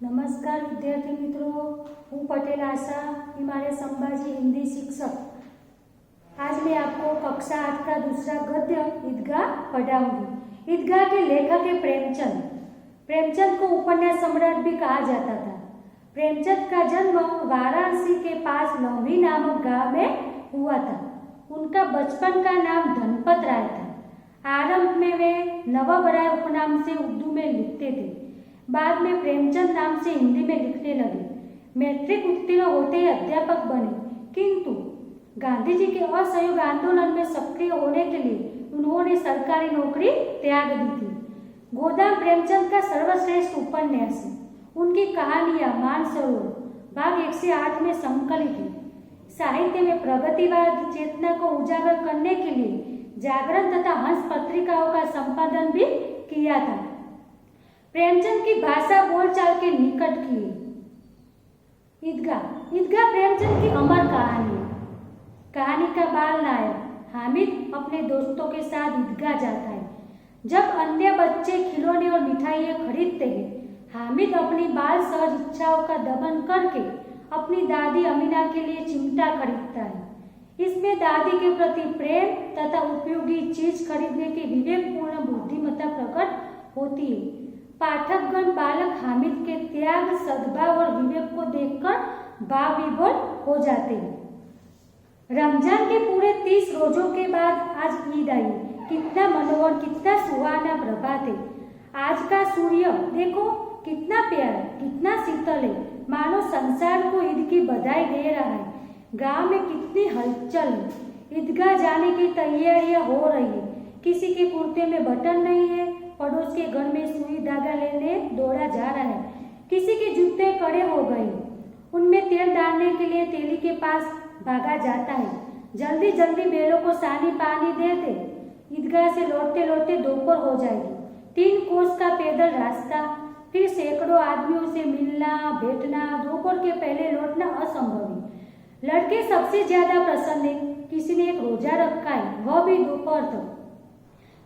नमस्कार विद्यार्थी मित्रों, हूँ पटेल आशा, हिमालय संभाजी हिंदी शिक्षक। आज मैं आपको कक्षा 8 का दूसरा गद्य ईदगाह पढ़ाऊंगी। ईदगाह के लेखक है प्रेमचंद। प्रेमचंद को उपन्यास सम्राट भी कहा जाता था। प्रेमचंद का जन्म वाराणसी के पास लम्ही नामक गांव में हुआ था। उनका बचपन का नाम धनपत राय था। आरंभ में वे नवाब राय उपनाम से उर्दू में लिखते थे। बाद में प्रेमचंद नाम से हिंदी में लिखने लगे। मैट्रिक उत्तीर्ण होते ही अध्यापक बने, किंतु गांधी जी के असहयोग आंदोलन में सक्रिय होने के लिए उन्होंने सरकारी नौकरी त्याग दी थी। गोदाम प्रेमचंद का सर्वश्रेष्ठ उपन्यास है। उनकी कहानियां मानसरोवर भाग 108 में संकलित है। साहित्य में प्रगतिवाद चेतना को उजागर करने के लिए जागरण तथा हंस पत्रिकाओं का संपादन भी किया था। प्रेमचंद की भाषा बोलचाल के निकट की है। ईदगाह प्रेमचंद की अमर कहानी है। कहानी का बाल नायक हामिद अपने दोस्तों के साथ ईदगाह जाता है। जब अन्य बच्चे खिलौने और मिठाइयाँ खरीदते हैं, हामिद अपनी बाल सहज इच्छाओं का दमन करके अपनी दादी अमीना के लिए चिमटा खरीदता है। इसमें दादी के प्रति प्रेम तथा उपयोगी चीज खरीदने की विवेकपूर्ण बुद्धिमत्ता प्रकट होती है। पाठकगण बालक हामिद के त्याग, सद्भाव और विवेक को देखकर भाव विभोर हो जाते हैं। रमजान के पूरे 30 रोजों के बाद आज ईद आई। कितना मनोहर, कितना सुहाना प्रभात है। आज का सूर्य देखो कितना प्यारा, कितना शीतल है, मानो संसार को ईद की बधाई दे रहा है। गांव में कितनी हलचल है। ईदगाह जाने की तैयारियां हो रही है। किसी के कुर्ते में बटन नहीं है, पड़ोस के घर में सुई धागा लेने दौड़ा जा रहा है। किसी के जूते कड़े हो गए, उनमें तेल डालने के लिए तेली के पास भागा जाता है। जल्दी जल्दी बैलों को सानी पानी दे दे। ईदगाह से लौटते लौटते दोपहर हो जाएगी। 3 कोस का पैदल रास्ता, फिर सैकड़ों आदमियों से मिलना बैठना, दोपहर के पहले लौटना असंभव है। लड़के सबसे ज्यादा प्रसन्न है। किसी ने एक रोजा रखा है, वह भी दोपहर तक।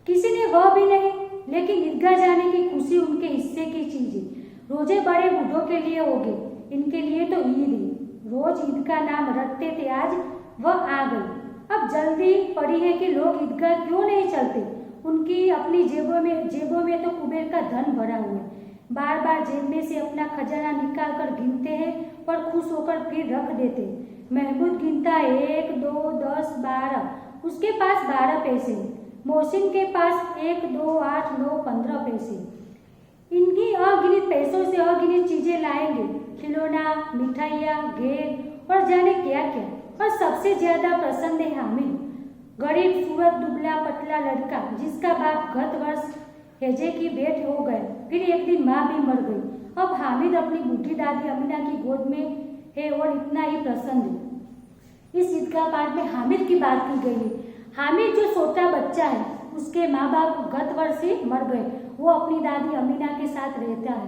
किसी ने वह भी नहीं, लेकिन ईदगाह जाने की खुशी उनके हिस्से की चीज है। रोजे बड़े बूढ़ों के लिए हो गए, इनके लिए तो ईद है। रोज ईद का नाम रटते थे, आज वह आ गई। अब जल्दी पड़ी है कि लोग ईदगाह क्यों नहीं चलते। उनकी अपनी जेबों में तो कुबेर का धन भरा हुआ है। बार बार जेब में से अपना खजाना निकाल कर गिनते हैं और खुश होकर फिर रख देते। महमूद गिनता है 1, 2, 10, 12। उसके पास 12 पैसे। मोहसिन के पास 1, 2, 8, 9, 15 पैसे। इनकी अगिनत पैसों से अगिनत चीजें लाएंगे, खिलौना, मिठाइयाँ, घेर और जाने क्या क्या। और सबसे ज्यादा प्रसन्न है हामिद, गरीब सूरत दुबला पतला लड़का जिसका बाप गत वर्ष हैजे की भेंट हो गए। फिर एक दिन माँ भी मर गई। अब हामिद अपनी बूढ़ी दादी अमीना की गोद में है और इतना ही प्रसन्न है। इस ईदगाह पाठ में हामिद की बात की गई है। हामिद जो छोटा बच्चा है, उसके माँ बाप गत वर्ष ही मर गए। वो अपनी दादी अमीना के साथ रहता है।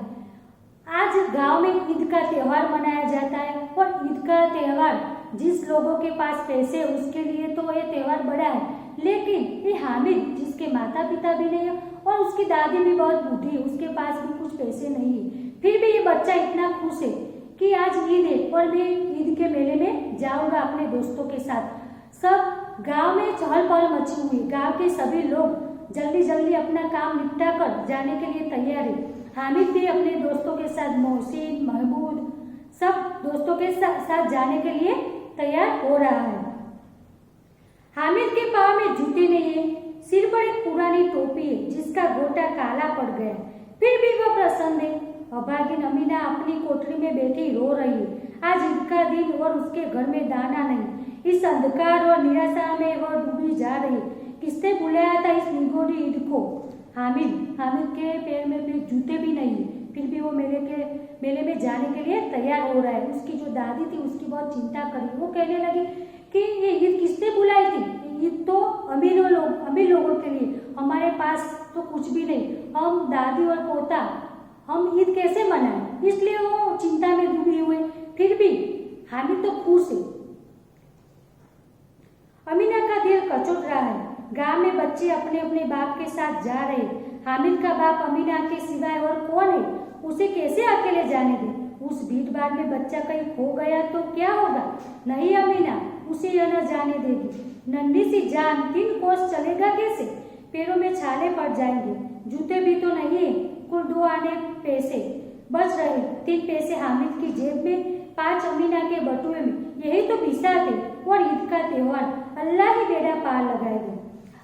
आज गांव में ईद का त्यौहार मनाया जाता है और ईद का त्यौहार जिस लोगों के पास पैसे है उसके लिए तो ये त्यौहार बड़ा है, लेकिन ये हामिद जिसके माता पिता भी नहीं है और उसकी दादी भी बहुत बूढ़ी है, उसके पास भी कुछ पैसे नहीं है, फिर भी ये बच्चा इतना खुश है कि आज ईद है और मैं ईद के मेले में जाऊंगा अपने दोस्तों के साथ। सब गांव में चहल पहल मची हुई। गांव के सभी लोग जल्दी जल्दी अपना काम निपटा कर जाने के लिए तैयार है। हामिद भी अपने दोस्तों के साथ, मोहसिन, महमूद, सब दोस्तों के साथ जाने के लिए तैयार हो रहा है। हामिद के पाँव में जूते नहीं है, सिर पर एक पुरानी टोपी है जिसका गोटा काला पड़ गया, फिर भी वह प्रसन्न है। अभागिन अमीना अपनी कोठरी में बैठी रो रही है। आज ईद का दिन और उसके घर में दाना नहीं। इस अंधकार और निराशा में वह डूबी जा रही है। किसने बुलाया था इस निगोरी ईद को? हामिद के पैर में भी जूते भी नहीं है, फिर भी वो मेले में जाने के लिए तैयार हो रहा है। उसकी जो दादी थी उसकी बहुत चिंता करी। वो कहने लगी कि ये ईद किसने बुलाई थी? ईद तो अमीर लोगों के लिए, हमारे पास तो कुछ भी नहीं। हम दादी और पोता हम ईद कैसे मनाएं? इसलिए वो चिंता में डूबी हुए। फिर भी हामिद तो खुश है। अमीना का दिल कचोट रहा है। गांव में बच्चे अपने अपने बाप के साथ जा रहे। हामिद का बाप अमीना के सिवाय और कौन है? उसे कैसे अकेले जाने दे? उस भीड़ भाड़ में बच्चा कहीं खो गया तो क्या होगा? नहीं अमीना, उसे यह न जाने देगी। नन्ही सी जान 3 कोस चलेगा कैसे? पैरों में छाले पड़ जाएंगे, जूते भी तो नहीं है। कुल 2 आने पैसे बच रहे, 3 पैसे हामिद की जेब में, 5 अमीना के बटुए में। यही तो बिसात है। और ईद का त्योहार, अल्लाह ही बेड़ा पार लगाएगा।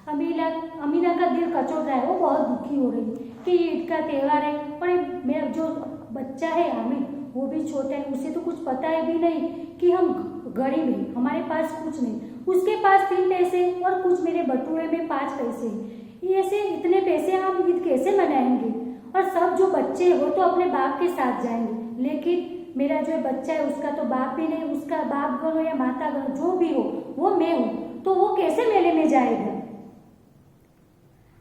अमीना का दिल कचोट रहा है, वो बहुत दुखी हो रही कि ईद का त्योहार है और मेरा जो बच्चा है हामिद वो भी छोटा है, उसे तो कुछ पता है भी नहीं कि हम गरीब हैं, हमारे पास कुछ नहीं। उसके पास 3 पैसे और कुछ मेरे बटुए में 5 पैसे। ऐसे इतने पैसे हम ईद कैसे मनाएंगे? और सब जो बच्चे वो तो अपने बाप के साथ जाएंगे, लेकिन मेरा जो बच्चा है उसका तो बाप भी नहीं, उसका बाप गनो या माता गनो जो भी हो वो मैं हूँ, तो वो कैसे मेले में जाएगा?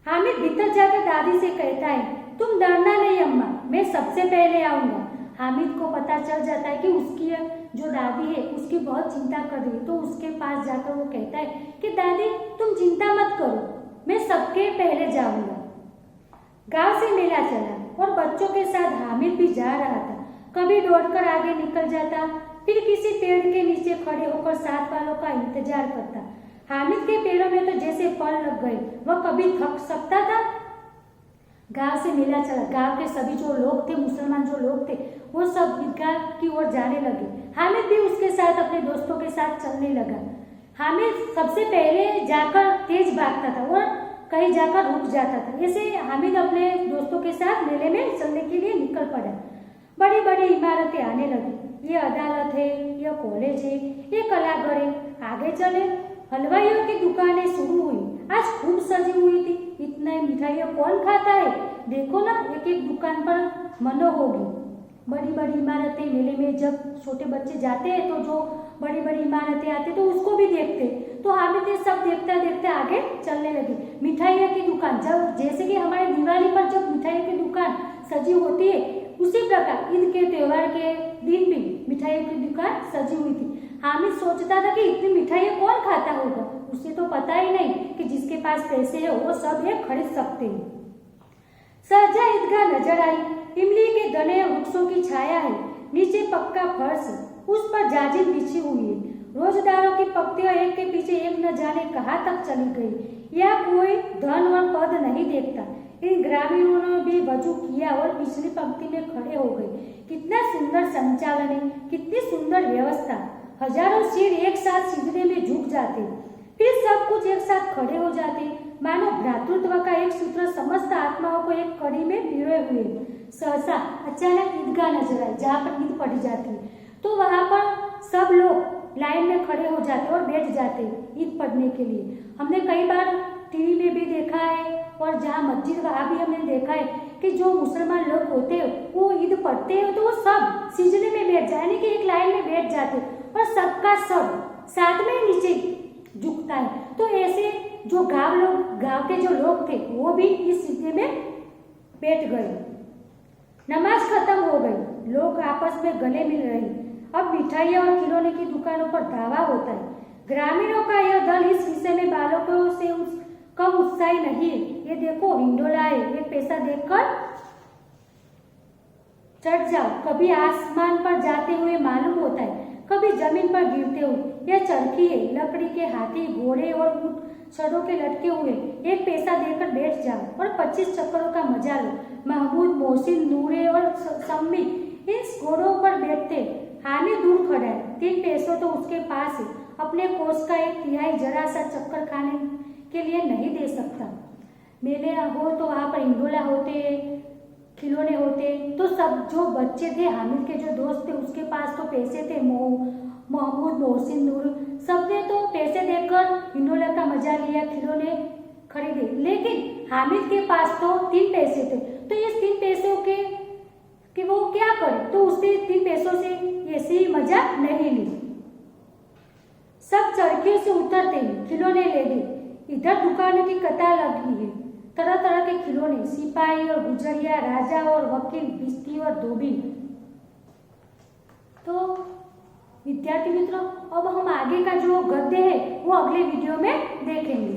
हामिद भीतर जाकर दादी से कहता है, तुम डरना नहीं अम्मा, मैं सबसे पहले आऊंगा। हामिद को पता चल जाता है कि उसकी जो दादी है उसकी बहुत चिंता कर रही है, तो उसके पास जाकर वो कहता है कि दादी तुम चिंता मत करो, मैं सबके पहले जाऊंगा। गांव से मेला चला और बच्चों के साथ हामिद भी जा रहा था। कभी दौड़कर आगे निकल जाता, फिर किसी पेड़ के नीचे खड़े होकर साथ वालों का इंतजार करता। हामिद के पैरों में तो जैसे फल लग गए, वह कभी थक सकता था? गांव से मेला चला, गांव के सभी जो लोग थे, मुसलमान जो लोग थे, वो सब ईदगाह की ओर जाने लगे। हामिद भी उसके साथ अपने दोस्तों के साथ चलने लगा। हामिद सबसे पहले जाकर तेज भागता था और कहीं जाकर रुक जाता था। ऐसे हामिद अपने दोस्तों के साथ मेले में चलने के लिए निकल पड़ा। बड़ी बड़ी इमारतें आने लगी, ये अदालत है, ये कॉलेज है, ये कलाघर है। आगे चले, हलवाइयों की दुकानें शुरू हुई, आज खूब सजी हुई थी। इतने मिठाइयाँ कौन खाता है? देखो ना, एक एक दुकान पर मनो होगी। बड़ी बड़ी इमारतें, मेले में जब छोटे बच्चे जाते हैं तो जो बड़ी बड़ी इमारतें आती तो उसको भी देखते, तो हामिद ये सब देखते देखते आगे चलने लगे। मिठाइयों की दुकान, जब जैसे कि हमारे दिवाली पर जब मिठाइयों की दुकान सजी होती है, उसी प्रकार ईद के त्योहार के दिन भी मिठाइयों की दुकान सजी हुई थी। हामिद सोचता था कि इतनी मिठाइयाँ कौन खाता होगा? उसे तो पता ही नहीं कि जिसके पास पैसे है वो सब ये खरीद सकते हैं। सहजा ईदगाह नजर आई। इमली के घने वृक्षों की छाया है, नीचे पक्का फर्श, उस पर जाजिम बिछी हुई है। रोजदारों की पंक्तियां एक के पीछे एक न जाने कहाँ तक चली गई। यह कोई धन और पद नहीं देखता। इन ग्रामीणों ने भी वजू किया और पिछली पंक्ति में खड़े हो गए। कितना सुंदर संचालन है, कितनी सुंदर व्यवस्था। हजारों सिर एक साथ सिजदे में झुक जाते, फिर सब कुछ एक साथ खड़े हो जाते, मानो भ्रातृत्व का एक सूत्र समस्त आत्माओं को एक कड़ी में पिरोए हुए। सहसा अचानक ईदगाह नजर आई, जहाँ पर ईद पढ़ी जाती है, तो वहां पर सब लोग लाइन में खड़े हो जाते और बैठ जाते ईद पढ़ने के लिए। हमने कई बार टीवी में भी देखा है और जहाँ मस्जिद वहाँ भी हमने देखा है कि जो मुसलमान लोग होते हैं वो ईद पढ़ते हैं तो वो सब सिजदे में बैठ जाए, यानी कि एक लाइन में बैठ जाते और सबका सब साथ में नीचे झुकता है। तो ऐसे जो गांव के जो लोग थे वो भी इस सिजदे में बैठ गए। नमाज खत्म हो गई, लोग आपस में गले मिल रहे। अब मिठाइयाँ और खिलौने की दुकानों पर दावा होता है। ग्रामीणों का यह दल इस विषय में बालकों से कम उत्साही नहीं है। ये देखो हिंडोला है, ये पैसा देकर चढ़ जाओ। कभी आसमान पर जाते हुए मालूम होता है, कभी जमीन पर गिरते हुए। यह चरखी है, लकड़ी के हाथी, घोड़े और ऊंट छड़ों के लटके हुए। एक पैसा देकर बैठ जाओ और 25 चक्करों का मजा लो। महमूद, मोहसिन, नूरे और सम्मी इन घोड़ों पर बैठते। हामिद दूर खड़ा है, 3 पैसों तो उसके पास है। अपने कोष का 1/3 जरा सा चक्कर खाने के लिए नहीं दे सकता। मेले हो तो वहाँ पर इंडोला होते, खिलौने होते, तो सब जो बच्चे थे, हामिद के जो दोस्त थे, उसके पास तो पैसे थे। महमूद, मोहसिन, नूर सबने तो पैसे देकर इंडोला का मजा लिया, खिलौने खरीदे। लेकिन हामिद के पास तो 3 पैसे थे, तो इस 3 पैसों के कि वो क्या करे, तो उसने 3 पैसों से ऐसी मजा नहीं ली। सब चरखियों से उतरते ही खिलौने ले गए। इधर दुकानों की कतार लगी है, तरह तरह के खिलौने, सिपाही और गुजरिया, राजा और वकील, बिस्ती और धोबी। तो विद्यार्थी मित्रों, अब हम आगे का जो गद्य है वो अगले वीडियो में देखेंगे।